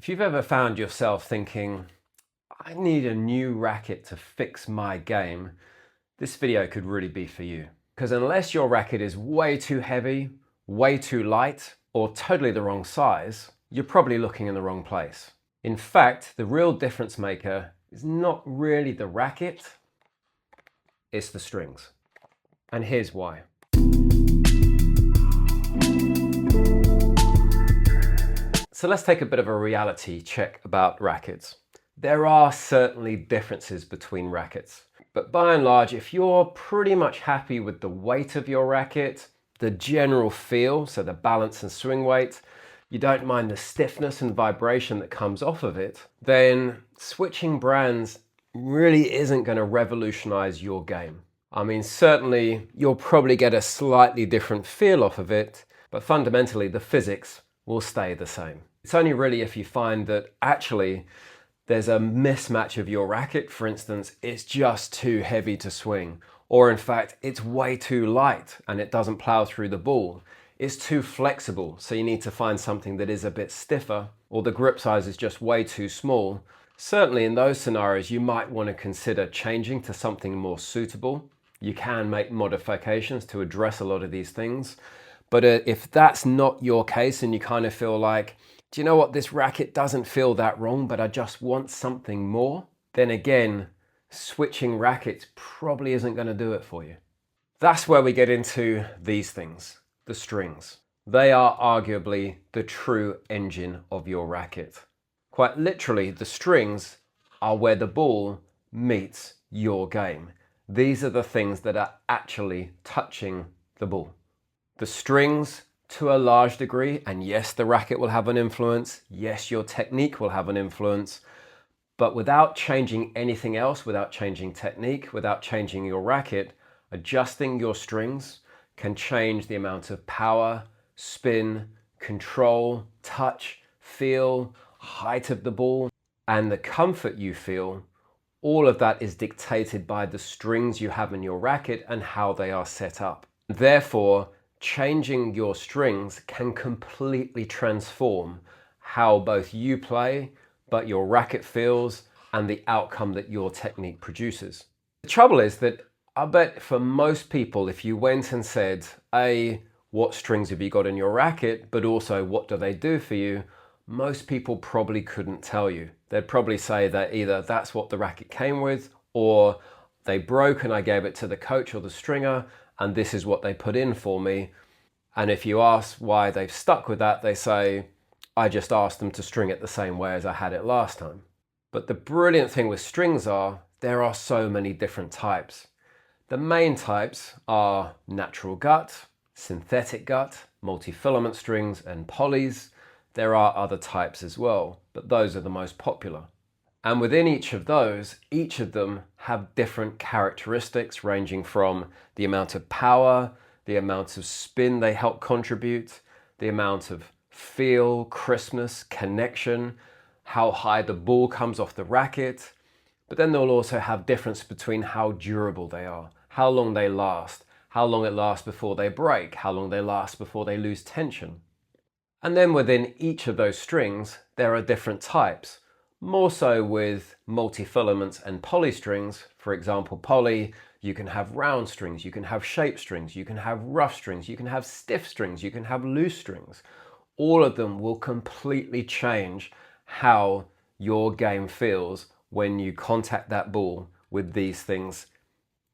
If you've ever found yourself thinking, I need a new racket to fix my game, this video could really be for you. Because unless your racket is way too heavy, way too light, or totally the wrong size, you're probably looking in the wrong place. In fact, the real difference maker is not really the racket, it's the strings. And here's why. So let's take a bit of a reality check about rackets. There are certainly differences between rackets, but by and large, if you're pretty much happy with the weight of your racket, the general feel, so the balance and swing weight, you don't mind the stiffness and vibration that comes off of it, then switching brands really isn't going to revolutionize your game. I mean, certainly you'll probably get a slightly different feel off of it, but fundamentally the physics will stay the same. It's only really if you find that actually there's a mismatch of your racket. For instance, it's just too heavy to swing, or in fact, it's way too light and it doesn't plow through the ball. It's too flexible, so you need to find something that is a bit stiffer, or the grip size is just way too small. Certainly in those scenarios, you might want to consider changing to something more suitable. You can make modifications to address a lot of these things. But if that's not your case and you kind of feel like, do you know what, this racket doesn't feel that wrong, but I just want something more, then again, switching rackets probably isn't going to do it for you. That's where we get into these things, the strings. They are arguably the true engine of your racket. Quite literally, the strings are where the ball meets your game. These are the things that are actually touching the ball. The strings, to a large degree, and yes, the racket will have an influence, yes, your technique will have an influence, but without changing anything else, without changing technique, without changing your racket, adjusting your strings can change the amount of power, spin, control, touch, feel, height of the ball, and the comfort you feel. All of that is dictated by the strings you have in your racket and how they are set up. Therefore, changing your strings can completely transform how both you play, but your racket feels, and the outcome that your technique produces. The trouble is that I bet for most people, if you went and said, A, what strings have you got in your racket, but also what do they do for you, most people probably couldn't tell you. They'd probably say that either that's what the racket came with, or they broke and I gave it to the coach or the stringer, and this is what they put in for me. And if you ask why they've stuck with that, they say, I just asked them to string it the same way as I had it last time. But the brilliant thing with strings are, there are so many different types. The main types are natural gut, synthetic gut, multi-filament strings, and polys. There are other types as well, but those are the most popular. And within each of those, each of them have different characteristics ranging from the amount of power, the amount of spin they help contribute, the amount of feel, crispness, connection, how high the ball comes off the racket. But then they'll also have difference between how durable they are, how long they last, how long it lasts before they break, how long they last before they lose tension. And then within each of those strings, there are different types. More so with multi-filaments and poly strings. For example, poly, you can have round strings, you can have shape strings, you can have rough strings, you can have stiff strings, you can have loose strings. All of them will completely change how your game feels when you contact that ball with these things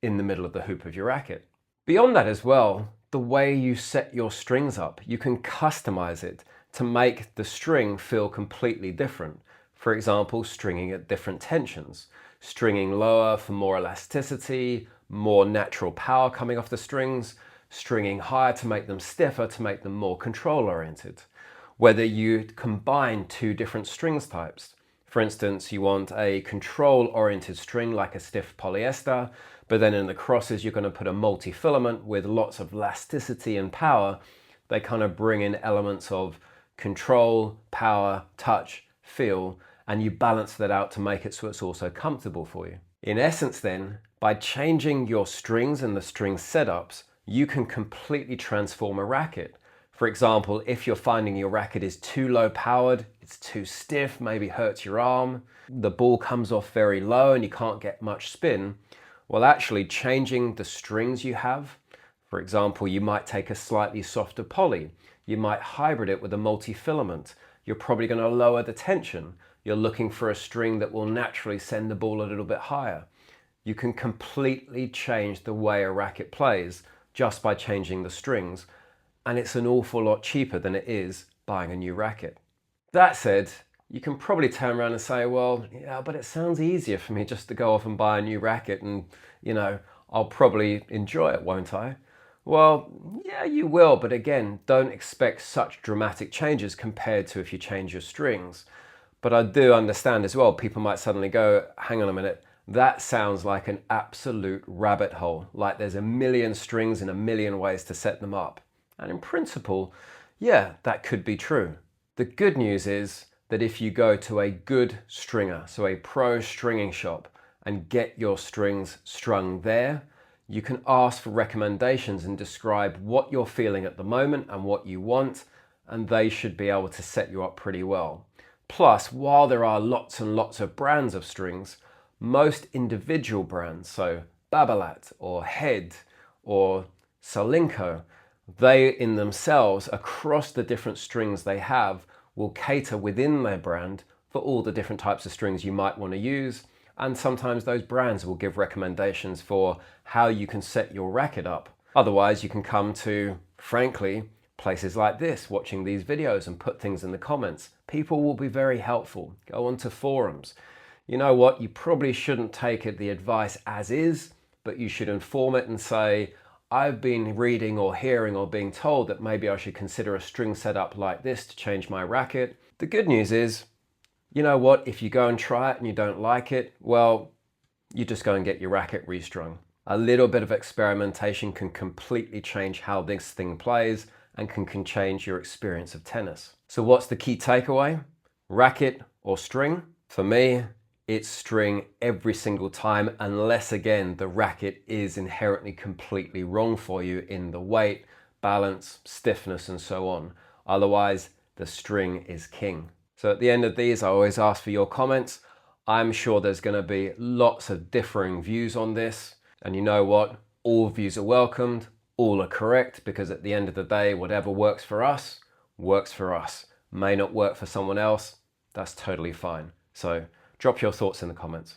in the middle of the hoop of your racket. Beyond that as well, the way you set your strings up, you can customize it to make the string feel completely different. For example, stringing at different tensions, stringing lower for more elasticity, more natural power coming off the strings, stringing higher to make them stiffer, to make them more control oriented. Whether you combine two different strings types. For instance, you want a control oriented string like a stiff polyester, but then in the crosses you're going to put a multi-filament with lots of elasticity and power. They kind of bring in elements of control, power, touch, feel, and you balance that out to make it so it's also comfortable for you. In essence then, by changing your strings and the string setups, you can completely transform a racket. For example, if you're finding your racket is too low powered, it's too stiff, maybe hurts your arm, the ball comes off very low and you can't get much spin, well, actually changing the strings you have, for example, you might take a slightly softer poly, you might hybrid it with a multi-filament, you're probably going to lower the tension, you're looking for a string that will naturally send the ball a little bit higher. You can completely change the way a racket plays just by changing the strings, and it's an awful lot cheaper than it is buying a new racket. That said, you can probably turn around and say, well, yeah, but it sounds easier for me just to go off and buy a new racket and, I'll probably enjoy it, won't I? Well, yeah, you will, but again, don't expect such dramatic changes compared to if you change your strings. But I do understand as well, people might suddenly go, hang on a minute, that sounds like an absolute rabbit hole, like there's a million strings and a million ways to set them up. And in principle, yeah, that could be true. The good news is that if you go to a good stringer, so a pro stringing shop, and get your strings strung there, you can ask for recommendations and describe what you're feeling at the moment and what you want, and they should be able to set you up pretty well. Plus, while there are lots and lots of brands of strings, most individual brands, so Babolat or Head or Solinco, they in themselves, across the different strings they have, will cater within their brand for all the different types of strings you might want to use. And sometimes those brands will give recommendations for how you can set your racket up. Otherwise, you can come to, frankly, places like this, watching these videos and put things in the comments. People will be very helpful. Go onto forums. You know what? You probably shouldn't take the advice as is, but you should inform it and say, I've been reading or hearing or being told that maybe I should consider a string setup like this to change my racket. The good news is, you know what, if you go and try it and you don't like it, well, you just go and get your racket restrung. A little bit of experimentation can completely change how this thing plays and can change your experience of tennis. So what's the key takeaway? Racket or string? For me, it's string every single time, unless again, the racket is inherently completely wrong for you in the weight, balance, stiffness, and so on. Otherwise, the string is king. So at the end of these, I always ask for your comments. I'm sure there's going to be lots of differing views on this. And you know what? All views are welcomed. All are correct, because at the end of the day, whatever works for us, works for us. May not work for someone else. That's totally fine. So drop your thoughts in the comments.